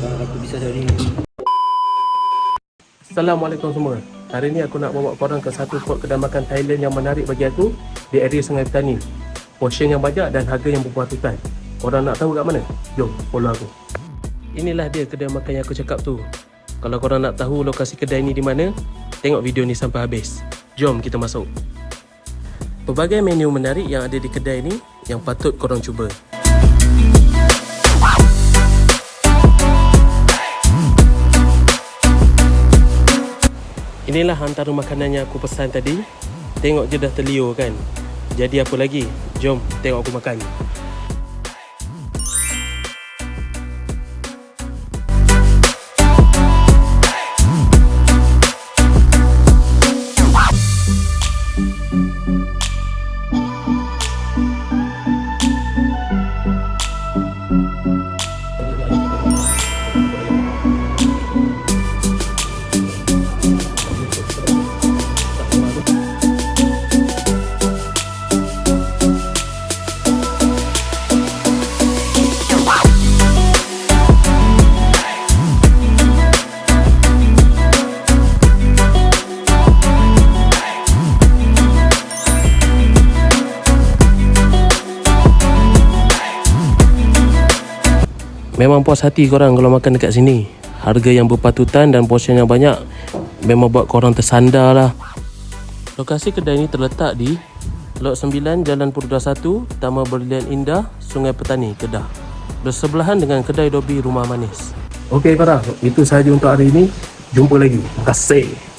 Aku bisa cari. Assalamualaikum semua. Hari ni aku nak bawa korang ke satu spot kedai makan Thailand yang menarik bagi aku di area Sungai Petani. Portion yang banyak dan harga yang berpatutan. Korang nak tahu kat mana? Jom follow aku. Inilah dia kedai makan yang aku cakap tu. Kalau korang nak tahu lokasi kedai ni di mana, tengok video ni sampai habis. Jom kita masuk. Pelbagai menu menarik yang ada di kedai ni yang patut korang cuba. Inilah antara makanan yang aku pesan tadi. Tengok je dah terliur kan. Jadi apa lagi? Jom tengok aku makan. Memang puas hati korang kalau makan dekat sini. Harga yang berpatutan dan portion yang banyak memang buat korang tersandar lah. Lokasi kedai ni terletak di Lot 9 Jalan Purda 1, Taman Berlian Indah, Sungai Petani, Kedah. Bersebelahan dengan kedai Dobi Rumah Manis. Okey korang, itu sahaja untuk hari ini. Jumpa lagi. Terima kasih.